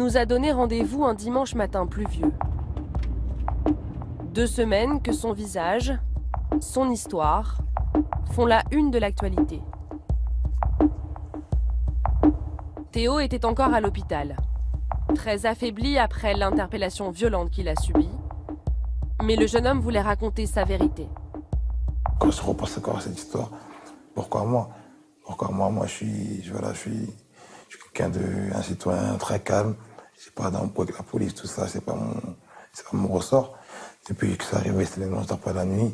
nous a donné rendez-vous un dimanche matin pluvieux. 2 semaines que son visage, son histoire, font la une de l'actualité. Théo était encore à l'hôpital, très affaibli après l'interpellation violente qu'il a subie. Mais le jeune homme voulait raconter sa vérité. Quand je repense encore à cette histoire, pourquoi moi? Moi, je suis quelqu'un un citoyen très calme. Je n'ai pas d'embrouille avec la police, tout ça, c'est pas mon ressort. Depuis que ça arrivé, c'était les noces d'après la nuit.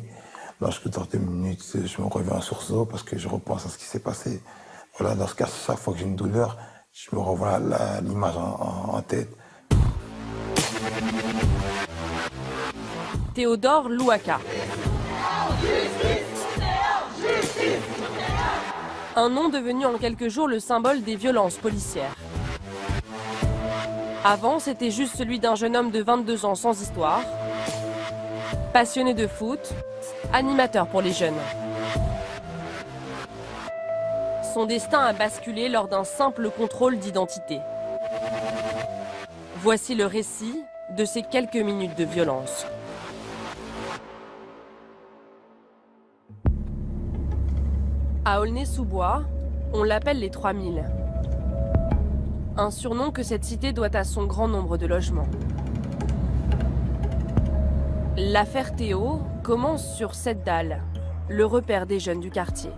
Lorsque dans 2 minutes, je me reviens en sursaut parce que je repense à ce qui s'est passé. Voilà, lorsqu'à chaque fois que j'ai une douleur, je me revois l'image en tête. Théodore Louaka. Un nom devenu en quelques jours le symbole des violences policières. Avant, c'était juste celui d'un jeune homme de 22 ans sans histoire, passionné de foot, animateur pour les jeunes. Son destin a basculé lors d'un simple contrôle d'identité. Voici le récit de ces quelques minutes de violence. À Aulnay-sous-Bois, on l'appelle les 3000. Un surnom que cette cité doit à son grand nombre de logements. L'affaire Théo commence sur cette dalle, le repère des jeunes du quartier.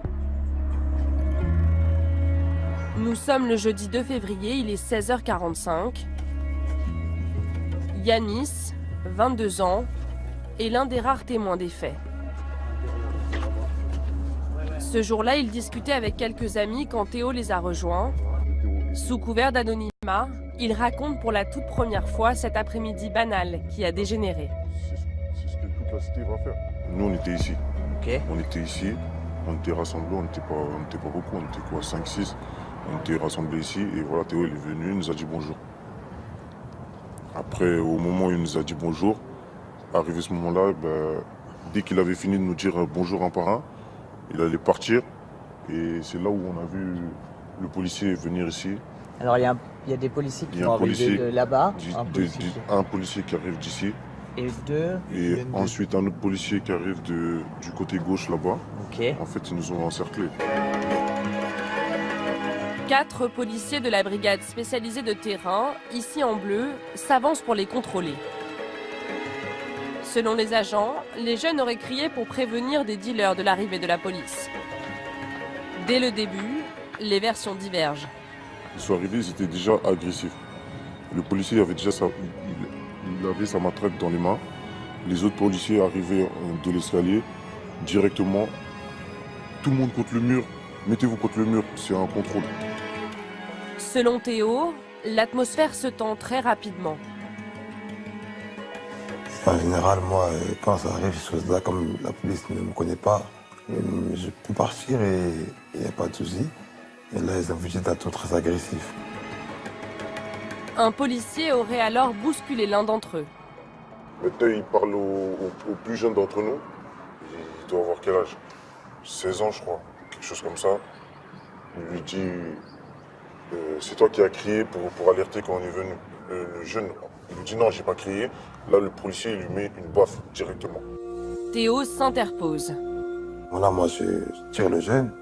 Nous sommes le jeudi 2 février, il est 16h45. Yanis, 22 ans, est l'un des rares témoins des faits. Ce jour-là, il discutait avec quelques amis quand Théo les a rejoints. Sous couvert d'anonymat, il raconte pour la toute première fois cet après-midi banal qui a dégénéré. C'est ce que toute la cité va faire. Nous, on était ici. Okay. On était ici, on était rassemblés, on n'était pas beaucoup, on était quoi, 5-6. On était rassemblés ici et voilà, Théo il est venu, il nous a dit bonjour. Après, au moment où il nous a dit bonjour, arrivé ce moment-là, dès qu'il avait fini de nous dire bonjour un par un, il allait partir et c'est là où on a vu le policier venir ici. Alors il y a des policiers qui vont arriver de là-bas. Un policier qui arrive d'ici. Et deux. Et ensuite un autre policier qui arrive du côté gauche là-bas. Okay. En fait, ils nous ont encerclés. 4 policiers de la brigade spécialisée de terrain, ici en bleu, s'avancent pour les contrôler. Selon les agents, les jeunes auraient crié pour prévenir des dealers de l'arrivée de la police. Dès le début, les versions divergent. Ils sont arrivés, ils étaient déjà agressifs. Le policier avait déjà il avait sa matraque dans les mains. Les autres policiers arrivaient de l'escalier directement. Tout le monde contre le mur. Mettez-vous contre le mur, c'est un contrôle. Selon Théo, l'atmosphère se tend très rapidement. En général, moi, quand ça arrive, ces choses-là, comme la police ne me connaît pas, je peux partir et il n'y a pas de souci. Et là, ils ont vu d'être très agressifs. Un policier aurait alors bousculé l'un d'entre eux. Maintenant, il parle au plus jeune d'entre nous. Il doit avoir quel âge? 16 ans, je crois. Quelque chose comme ça. Il lui dit c'est toi qui as crié pour alerter quand on est venu. Le jeune, il lui dit non, j'ai pas crié. Là, le policier, il lui met une baffe directement. Théo s'interpose. Voilà, moi, je tire le jeune.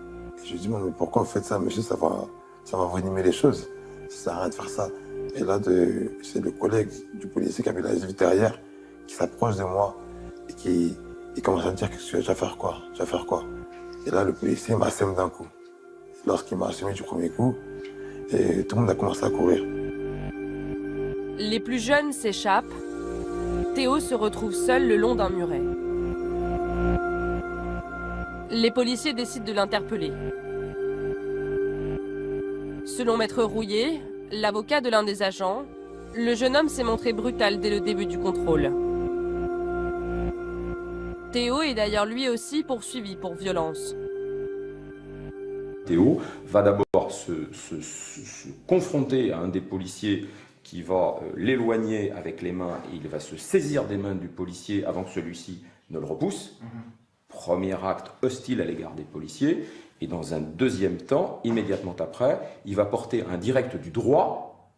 Et je lui dis, mais pourquoi vous faites ça, monsieur? Ça va venimer les choses. Ça sert à rien de faire ça. Et là, c'est le collègue du policier qui avait la vie derrière, qui s'approche de moi et qui commence à me dire que tu vas faire quoi? Tu vas faire quoi? Et là, le policier m'assème d'un coup. Lorsqu'il m'a assommé du premier coup, et tout le monde a commencé à courir. Les plus jeunes s'échappent. Théo se retrouve seul le long d'un muret. Les policiers décident de l'interpeller. Selon Maître Rouillet, l'avocat de l'un des agents, le jeune homme s'est montré brutal dès le début du contrôle. Théo est d'ailleurs lui aussi poursuivi pour violence. Théo va d'abord se confronter à un des policiers qui va l'éloigner avec les mains et il va se saisir des mains du policier avant que celui-ci ne le repousse. Premier acte hostile à l'égard des policiers. Et dans un deuxième temps, immédiatement après, il va porter un direct du droit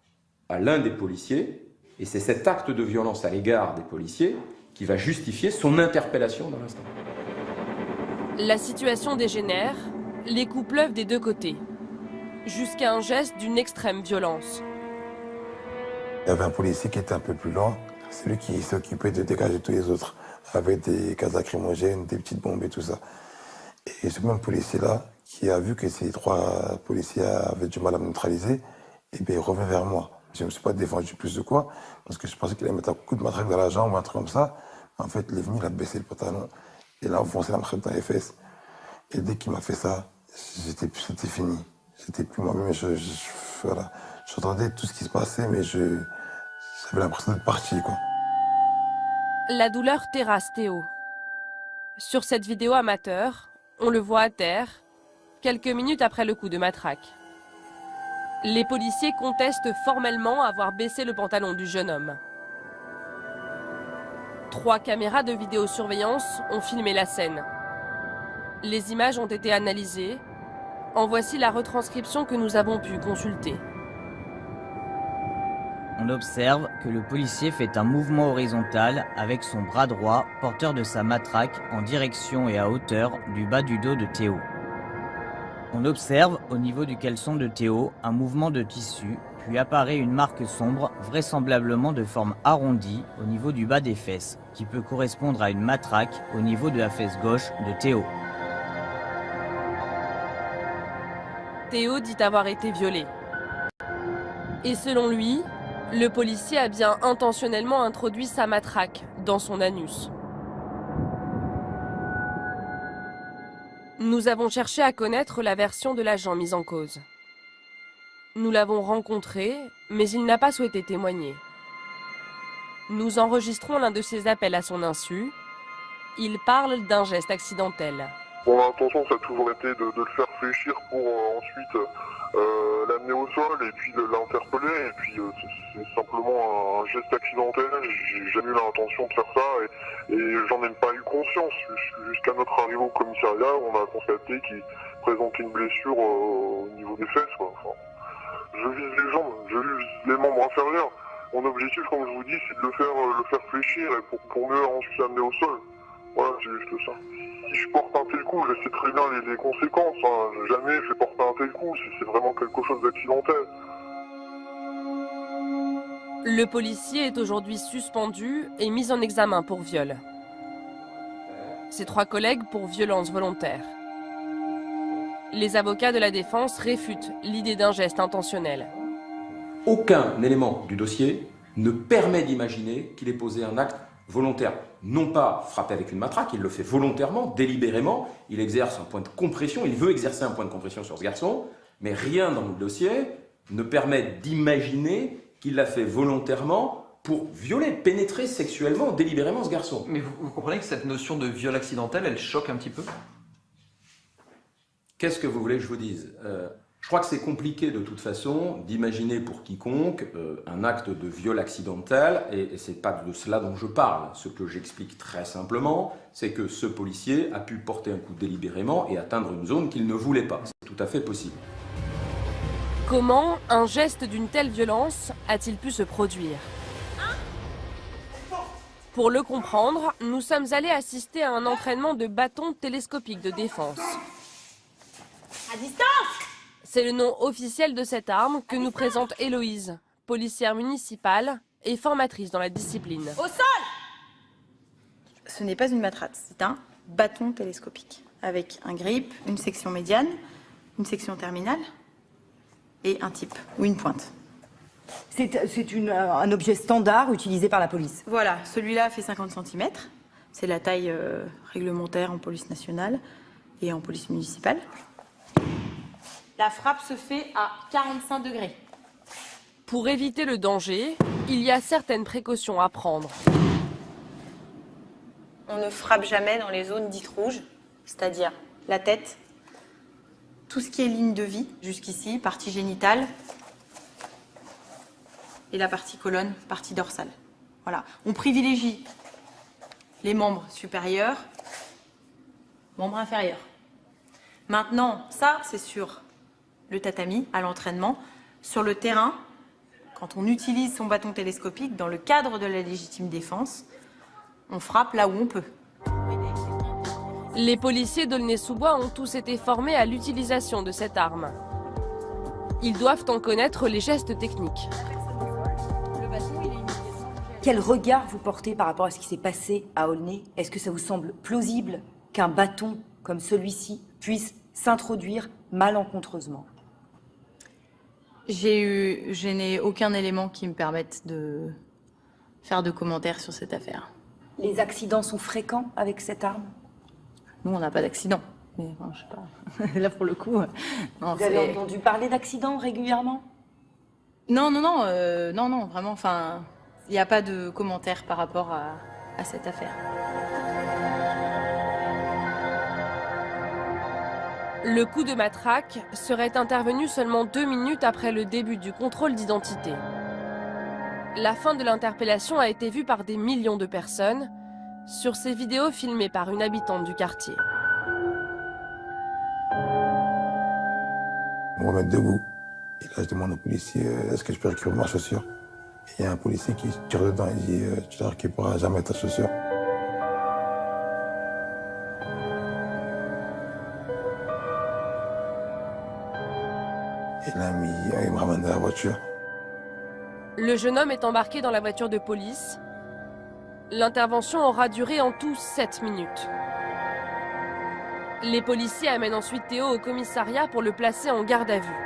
à l'un des policiers, et c'est cet acte de violence à l'égard des policiers qui va justifier son interpellation dans l'instant. La situation dégénère, les coups pleuvent des deux côtés, jusqu'à un geste d'une extrême violence. Il y avait un policier qui était un peu plus loin, celui qui s'occupait de dégager tous les autres, avec des gaz lacrymogènes, des petites bombes et tout ça. Et ce même policier-là, qui a vu que ces 3 policiers avaient du mal à me neutraliser, et bien il revient vers moi. Je ne me suis pas défendu plus de quoi, parce que je pensais qu'il allait mettre un coup de matraque dans la jambe ou un truc comme ça. En fait, il est venu, il a baissé le pantalon, et il a enfoncé la matraque dans les fesses. Et dès qu'il m'a fait ça, c'était fini. J'étais plus moi-même, voilà. J'entendais tout ce qui se passait, mais j'avais l'impression d'être parti, quoi. La douleur terrasse Théo. Sur cette vidéo amateur, on le voit à terre, quelques minutes après le coup de matraque. Les policiers contestent formellement avoir baissé le pantalon du jeune homme. 3 caméras de vidéosurveillance ont filmé la scène. Les images ont été analysées. En voici la retranscription que nous avons pu consulter. On observe que le policier fait un mouvement horizontal avec son bras droit porteur de sa matraque en direction et à hauteur du bas du dos de Théo. On observe au niveau du caleçon de Théo un mouvement de tissu, puis apparaît une marque sombre, vraisemblablement de forme arrondie au niveau du bas des fesses, qui peut correspondre à une matraque au niveau de la fesse gauche de Théo. Théo dit avoir été violé. Et selon lui, le policier a bien intentionnellement introduit sa matraque dans son anus. Nous avons cherché à connaître la version de l'agent mis en cause. Nous l'avons rencontré, mais il n'a pas souhaité témoigner. Nous enregistrons l'un de ses appels à son insu. Il parle d'un geste accidentel. Bon, l'intention, ça a toujours été de le faire fléchir pour ensuite l'amener au sol et puis l'interpeller. Et puis c'est simplement un geste accidentel. J'ai jamais eu l'intention de faire ça et j'en ai pas eu conscience. Jusqu'à notre arrivée au commissariat, on a constaté qu'il présentait une blessure au niveau des fesses, quoi. Enfin, je vise les jambes, je vise les membres inférieurs. Mon objectif, comme je vous dis, c'est de le faire fléchir et pour mieux ensuite l'amener au sol. Voilà, c'est juste ça. Si je porte un tel coup, je sais très bien les conséquences. Hein. Jamais je vais porter un tel coup, c'est vraiment quelque chose d'accidentel. Le policier est aujourd'hui suspendu et mis en examen pour viol. Ses 3 collègues pour violence volontaire. Les avocats de la défense réfutent l'idée d'un geste intentionnel. Aucun élément du dossier ne permet d'imaginer qu'il ait posé un acte volontaire. Non pas frappé avec une matraque, il le fait volontairement, délibérément, il exerce un point de compression, il veut exercer un point de compression sur ce garçon, mais rien dans le dossier ne permet d'imaginer qu'il l'a fait volontairement pour violer, pénétrer sexuellement, délibérément ce garçon. Mais vous comprenez que cette notion de viol accidentel, elle choque un petit peu? Qu'est-ce que vous voulez que je vous dise? Je crois que c'est compliqué de toute façon d'imaginer pour quiconque un acte de viol accidentel, et c'est pas de cela dont je parle. Ce que j'explique très simplement, c'est que ce policier a pu porter un coup délibérément et atteindre une zone qu'il ne voulait pas. C'est tout à fait possible. Comment un geste d'une telle violence a-t-il pu se produire? Pour le comprendre, nous sommes allés assister à un entraînement de bâton télescopique de défense. À distance! C'est le nom officiel de cette arme que nous présente Héloïse, policière municipale et formatrice dans la discipline. Au sol! Ce n'est pas une matraque, c'est un bâton télescopique avec un grip, une section médiane, une section terminale et un type ou une pointe. C'est un objet standard utilisé par la police. Voilà, celui-là fait 50 cm. C'est la taille réglementaire en police nationale et en police municipale. La frappe se fait à 45 degrés. Pour éviter le danger, il y a certaines précautions à prendre. On ne frappe jamais dans les zones dites rouges, c'est-à-dire la tête, tout ce qui est ligne de vie, jusqu'ici, partie génitale, et la partie colonne, partie dorsale. Voilà. On privilégie les membres supérieurs, membres inférieurs. Maintenant, ça, c'est sur le tatami, à l'entraînement. Sur le terrain, Quand on utilise son bâton télescopique dans le cadre de la légitime défense, on frappe là où on peut. Les policiers d'Aulnay-sous-Bois ont tous été formés à l'utilisation de cette arme. Ils doivent en connaître les gestes techniques. Quel regard vous portez par rapport à ce qui s'est passé à Aulnay? Est-ce que ça vous semble plausible qu'un bâton comme celui-ci puisse s'introduire malencontreusement? Je n'ai aucun élément qui me permette de faire de commentaires sur cette affaire. Les accidents sont fréquents avec cette arme? Nous, on n'a pas d'accident. Mais enfin, je sais pas. Là, pour le coup, non, Vous avez entendu parler d'accidents régulièrement? Non, vraiment. Enfin, il n'y a pas de commentaire par rapport à cette affaire. Le coup de matraque serait intervenu seulement 2 minutes après le début du contrôle d'identité. La fin de l'interpellation a été vue par des millions de personnes sur ces vidéos filmées par une habitante du quartier. On va mettre debout. Et là, je demande au policier, est-ce que je peux récupérer ma chaussure? Et il y a un policier qui tire dedans et dit, tu ne récupéreras jamais ta chaussure. Et là, il me ramène dans la voiture. Le jeune homme est embarqué dans la voiture de police. L'intervention aura duré en tout 7 minutes. Les policiers amènent ensuite Théo au commissariat pour le placer en garde à vue.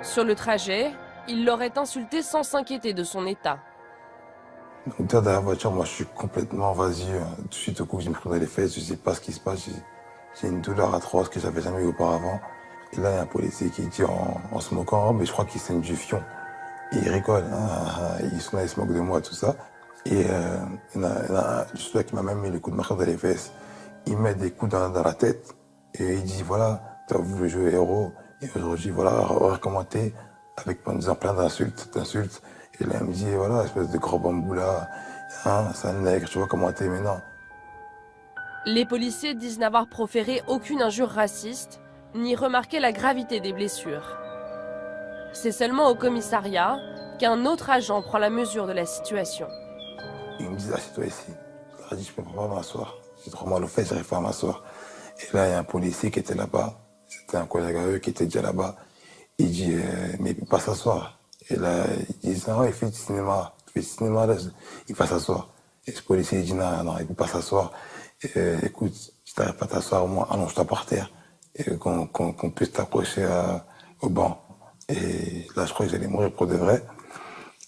Sur le trajet, il l'aurait insulté sans s'inquiéter de son état. Donc dans la voiture, moi je suis complètement vasieux. Tout de suite au coup, je me prends dans les fesses, je ne sais pas ce qui se passe. J'ai une douleur atroce que j'avais jamais eu auparavant. Et là, il y a un policier qui dit en se moquant, oh, mais je crois qu'il saigne du fion. Et il rigole, hein, il se moque de moi, tout ça. Et il y en a celui qui m'a même mis le coup de marteau dans les fesses. Il met des coups dans la tête et il dit, voilà, tu as voulu jouer héros. Et aujourd'hui, voilà, recommenté avec en disant plein d'insultes. Et là, il me dit, voilà, espèce de gros bambou là, hein, c'est un nègre, tu vois comment t'es, mais non. Les policiers disent n'avoir proféré aucune injure raciste, ni remarqué la gravité des blessures. C'est seulement au commissariat qu'un autre agent prend la mesure de la situation. Ils me disent, assieds-toi ici. Je leur ai dit, je peux pas m'asseoir. J'ai trop mal aux fesses, j'arrive pas à m'asseoir. Et là, il y a un policier qui était là-bas. C'était un collègue à eux qui était déjà là-bas. Il dit, mais il peut pas s'asseoir. Et là, ils disent, ah, il fait du cinéma. Là, il va s'asseoir. Et ce policier, il dit, non, il peut pas s'asseoir. Écoute, si t'arrives pas à t'asseoir, au moins, allonge-toi par terre. Et qu'on puisse t'approcher au banc. Et là, je crois que j'allais mourir pour de vrai.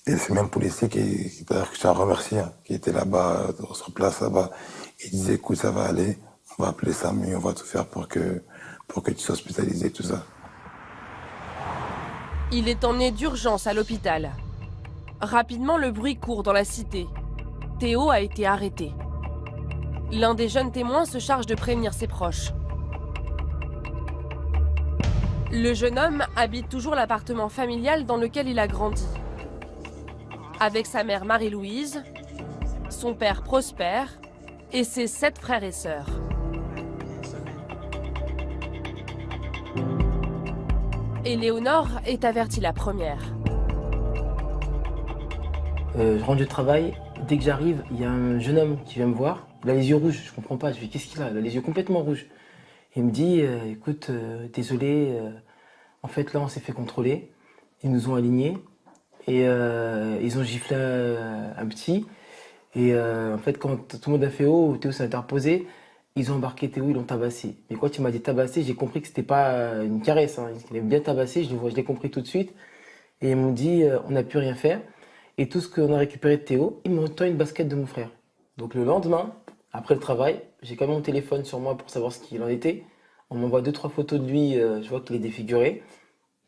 Et c'est même policier d'ailleurs, que je tiens à remercier, hein, qui était là-bas, sur place là-bas. Il disait, écoute, ça va aller, on va appeler SAMU, on va tout faire pour que tu sois hospitalisé, tout ça. Il est emmené d'urgence à l'hôpital. Rapidement, le bruit court dans la cité. Théo a été arrêté. L'un des jeunes témoins se charge de prévenir ses proches. Le jeune homme habite toujours l'appartement familial dans lequel il a grandi. Avec sa mère Marie-Louise, son père Prosper et ses 7 frères et sœurs. Éléonore est avertie la première. Je rentre du travail, dès que j'arrive, il y a un jeune homme qui vient me voir. Il a les yeux rouges, je comprends pas, je dis qu'est-ce qu'il a? Il a les yeux complètement rouges. Il me dit, écoute, désolé, en fait là on s'est fait contrôler, ils nous ont alignés et ils ont giflé un petit. Et en fait quand tout le monde a fait oh, Théo s'est interposé, ils ont embarqué Théo, ils l'ont tabassé. Mais quand il m'a dit tabasser, j'ai compris que c'était pas une caresse, hein. Il est bien tabassé, je l'ai compris tout de suite. Et ils m'ont dit, on n'a pu rien faire. Et tout ce qu'on a récupéré de Théo, ils m'ont donné une basket de mon frère. Donc le lendemain, après le travail, j'ai quand même mon téléphone sur moi pour savoir ce qu'il en était. On m'envoie 2-3 photos de lui, je vois qu'il est défiguré.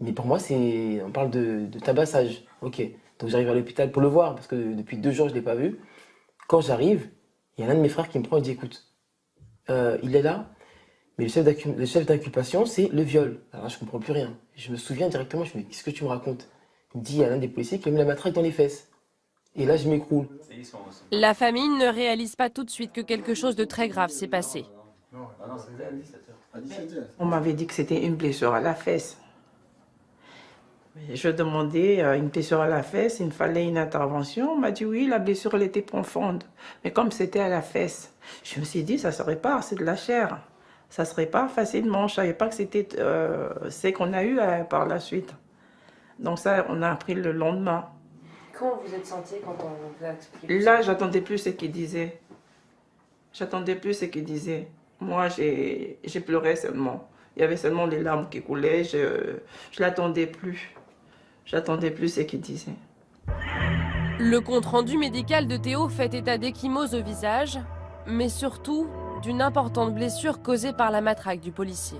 Mais pour moi, on parle de tabassage. Ok. Donc j'arrive à l'hôpital pour le voir, parce que depuis 2 jours, je ne l'ai pas vu. Quand j'arrive, il y a l'un de mes frères qui me prend et dit, écoute, il est là, mais le chef d'inculpation, c'est le viol. Alors là, je ne comprends plus rien. Je me souviens directement, je me dis, qu'est-ce que tu me racontes? Il me dit, il y a l'un des policiers qui a mis la matraque dans les fesses. Et là, je m'écroule. La famille ne réalise pas tout de suite que quelque chose de très grave s'est passé. On m'avait dit que c'était une blessure à la fesse. Je demandais une blessure à la fesse, il me fallait une intervention. On m'a dit oui, la blessure elle était profonde. Mais comme c'était à la fesse, je me suis dit ça ne serait pas, c'est de la chair. Ça ne serait pas facilement. Je ne savais pas que c'était ce qu'on a eu par la suite. Donc ça, on a appris le lendemain. Comment vous êtes senti quand on vous a expliqué? Là, j'attendais plus ce qu'il disait. J'attendais plus ce qu'il disait. Moi, j'ai pleuré seulement. Il y avait seulement les larmes qui coulaient. Je l'attendais plus. J'attendais plus ce qu'il disait. Le compte-rendu médical de Théo fait état d'ecchymose au visage, mais surtout d'une importante blessure causée par la matraque du policier.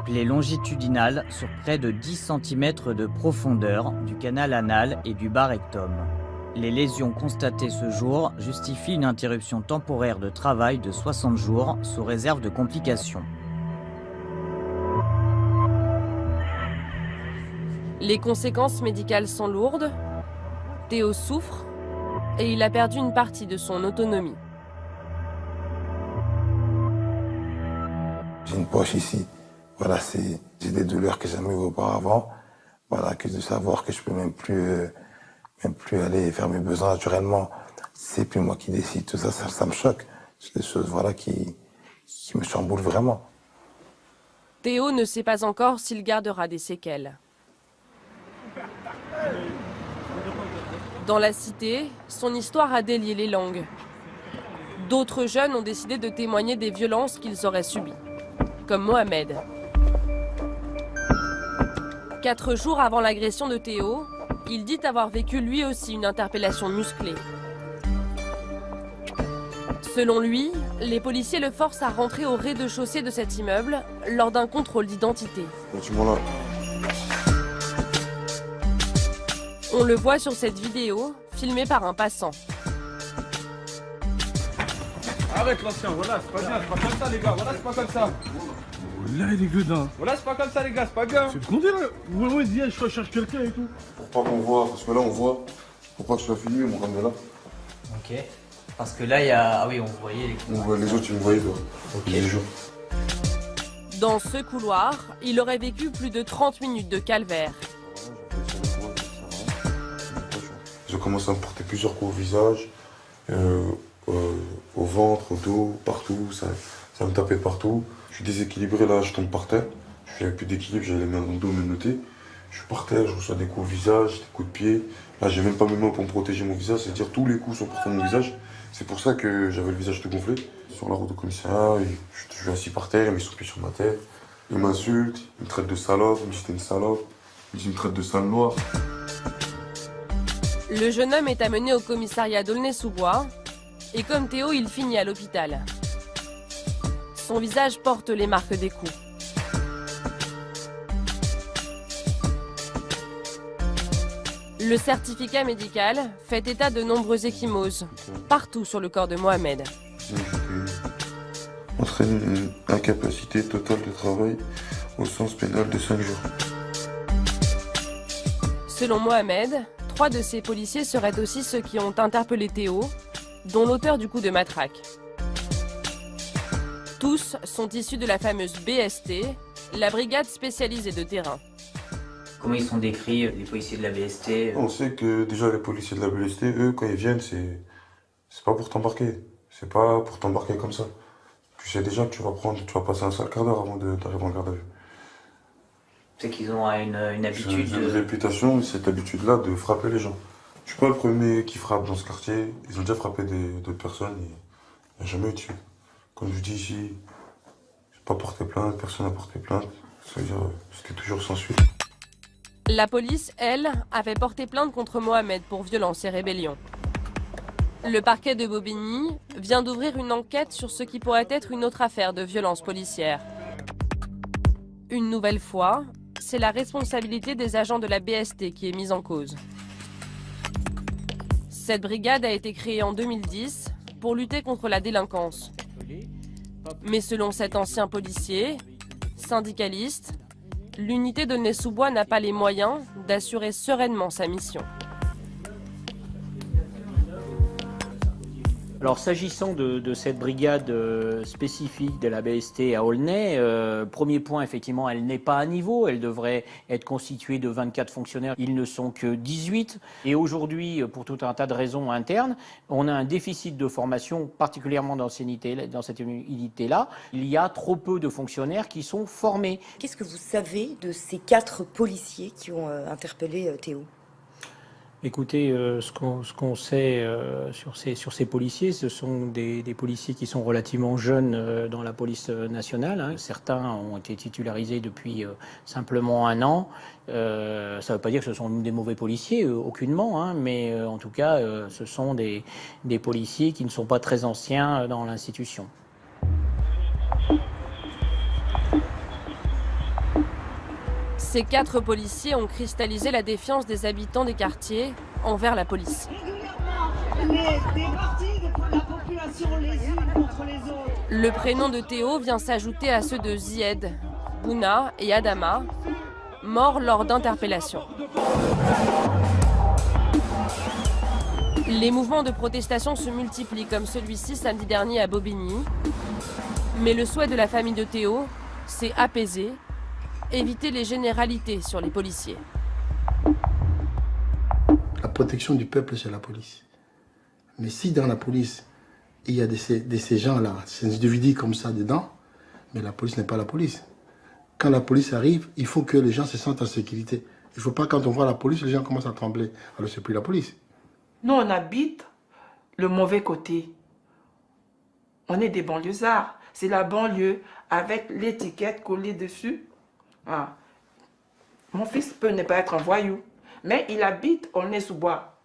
Plaie longitudinale sur près de 10 cm de profondeur du canal anal et du bas rectum. Les lésions constatées ce jour justifient une interruption temporaire de travail de 60 jours sous réserve de complications. Les conséquences médicales sont lourdes. Théo souffre et il a perdu une partie de son autonomie. J'ai une poche ici. Voilà, j'ai des douleurs que j'ai jamais eues auparavant. Voilà, que de savoir que je peux même plus aller faire mes besoins naturellement. C'est plus moi qui décide. Tout ça, ça me choque. C'est des choses, voilà, qui me chamboulent vraiment. Théo ne sait pas encore s'il gardera des séquelles. Dans la cité, son histoire a délié les langues. D'autres jeunes ont décidé de témoigner des violences qu'ils auraient subies, comme Mohamed. 4 jours avant l'agression de Théo, il dit avoir vécu lui aussi une interpellation musclée. Selon lui, les policiers le forcent à rentrer au rez-de-chaussée de cet immeuble lors d'un contrôle d'identité. On le voit sur cette vidéo, filmée par un passant. Arrête l'ancien, voilà, c'est pas bien, c'est pas comme ça les gars, voilà, c'est pas comme ça. Là, il est gueudin. Voilà, c'est pas comme ça les gars, c'est pas bien. C'est le condé là. Moi, il dit, je recherche quelqu'un et tout. Pour pas qu'on voit, parce que là on voit, pour pas que je sois filmé, on ramener là. Ok. Parce que là, il y a... Ah oui, on voyait les... On voit les autres, tu me voyais, toi. Ok. Dans ce couloir, il aurait vécu plus de 30 minutes de calvaire. J'ai commencé à me porter plusieurs coups au visage, au ventre, au dos, partout, ça me tapait partout. Je suis déséquilibré là, je tombe par terre. Je n'avais plus d'équilibre, j'avais les mains dans le dos, menotté. Je suis par terre, je reçois des coups au visage, des coups de pied. Là, j'ai même pas mes mains pour me protéger mon visage, c'est-à-dire tous les coups sont portés dans mon visage. C'est pour ça que j'avais le visage tout gonflé. Sur la route au commissariat, je suis assis par terre, il met son pied sur ma tête. Il m'insulte, il me traite de salope, il me dit que t'es une salope, il me traite de sale noir. Le jeune homme est amené au commissariat d'Aulnay-sous-Bois et comme Théo, il finit à l'hôpital. Son visage porte les marques des coups. Le certificat médical fait état de nombreuses ecchymoses, partout sur le corps de Mohamed. Entraîne une incapacité totale de travail au sens pénal de 5 jours. Selon Mohamed, 3 de ces policiers seraient aussi ceux qui ont interpellé Théo, dont l'auteur du coup de matraque. Tous sont issus de la fameuse BST, la brigade spécialisée de terrain. Comment ils sont décrits, les policiers de la BST? On sait que déjà les policiers de la BST, eux, quand ils viennent, c'est pas pour t'embarquer. C'est pas pour t'embarquer comme ça. Tu sais déjà que tu vas passer un sale quart d'heure avant d'arriver en garde à vue. C'est qu'ils ont une habitude... J'ai une réputation, cette habitude-là, de frapper les gens. Je suis pas le premier qui frappe dans ce quartier. Ils ont déjà frappé d'autres personnes et il n'y a jamais eu de suite. Comme je dis ici, j'ai pas porté plainte, personne n'a porté plainte. Ça veut dire c'était toujours sans suite. La police, elle, avait porté plainte contre Mohamed pour violence et rébellion. Le parquet de Bobigny vient d'ouvrir une enquête sur ce qui pourrait être une autre affaire de violence policière. Une nouvelle fois, c'est la responsabilité des agents de la BST qui est mise en cause. Cette brigade a été créée en 2010 pour lutter contre la délinquance. Mais selon cet ancien policier, syndicaliste, l'unité d'Aulnay-sous-Bois n'a pas les moyens d'assurer sereinement sa mission. Alors s'agissant de cette brigade spécifique de la BST à Aulnay, premier point, effectivement, elle n'est pas à niveau. Elle devrait être constituée de 24 fonctionnaires. Ils ne sont que 18. Et aujourd'hui, pour tout un tas de raisons internes, on a un déficit de formation, particulièrement dans cette unité-là. Il y a trop peu de fonctionnaires qui sont formés. Qu'est-ce que vous savez de ces 4 policiers qui ont interpellé Théo ? Écoutez, ce qu'on sait sur ces policiers, ce sont des policiers qui sont relativement jeunes dans la police nationale. Hein. Certains ont été titularisés depuis simplement 1 an. Ça ne veut pas dire que ce sont des mauvais policiers, aucunement, hein, mais en tout cas, ce sont des policiers qui ne sont pas très anciens dans l'institution. Ces 4 policiers ont cristallisé la défiance des habitants des quartiers envers la police. Le prénom de Théo vient s'ajouter à ceux de Zied, Bouna et Adama, morts lors d'interpellations. Les mouvements de protestation se multiplient comme celui-ci samedi dernier à Bobigny. Mais le souhait de la famille de Théo, c'est apaiser, éviter les généralités sur les policiers. La protection du peuple, c'est la police. Mais si dans la police, il y a ces gens-là, ces individus comme ça dedans, mais la police n'est pas la police. Quand la police arrive, il faut que les gens se sentent en sécurité. Il ne faut pas, quand on voit la police, les gens commencent à trembler. Alors c'est plus la police. Nous, on habite le mauvais côté. On est des banlieusards. C'est la banlieue avec l'étiquette collée dessus. Ah. Mon fils peut ne pas être un voyou, mais il habite Aulnay-sous-Bois.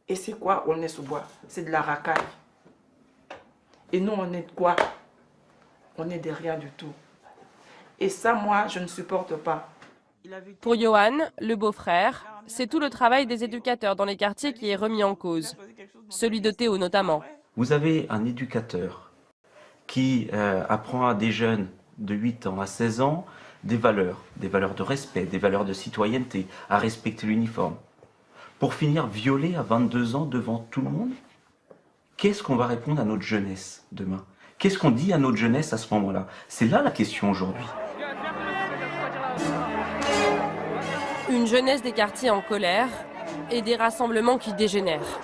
Et c'est quoi Aulnay-sous-Bois? C'est de la racaille. Et nous, on est de quoi? On est de rien du tout. Et ça, moi, je ne supporte pas. Pour Johan, le beau-frère, c'est tout le travail des éducateurs dans les quartiers qui est remis en cause. Celui de Théo notamment. Vous avez un éducateur qui apprend à des jeunes de 8 ans à 16 ans des valeurs de respect, des valeurs de citoyenneté, à respecter l'uniforme. Pour finir violé à 22 ans devant tout le monde, qu'est-ce qu'on va répondre à notre jeunesse demain? Qu'est-ce qu'on dit à notre jeunesse à ce moment-là? C'est là la question aujourd'hui. Une jeunesse des quartiers en colère et des rassemblements qui dégénèrent.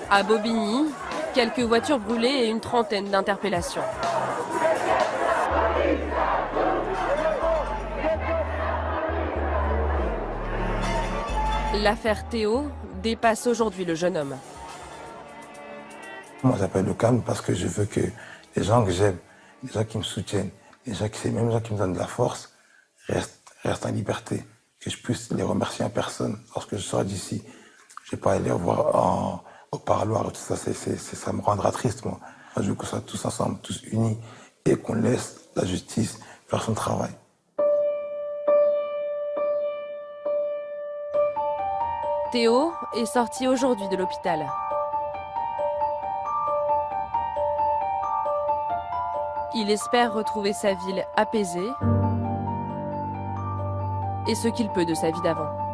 À Bobigny, quelques voitures brûlées et une trentaine d'interpellations. L'affaire Théo dépasse aujourd'hui le jeune homme. Moi, j'appelle le calme parce que je veux que les gens que j'aime, les gens qui me soutiennent, même les gens qui me donnent de la force, restent en liberté. Que je puisse les remercier en personne lorsque je sors d'ici. Je ne vais pas aller voir au parloir, tout ça, ça me rendra triste, moi. Je veux qu'on soit tous ensemble, tous unis, et qu'on laisse la justice faire son travail. Théo est sorti aujourd'hui de l'hôpital. Il espère retrouver sa ville apaisée et ce qu'il peut de sa vie d'avant.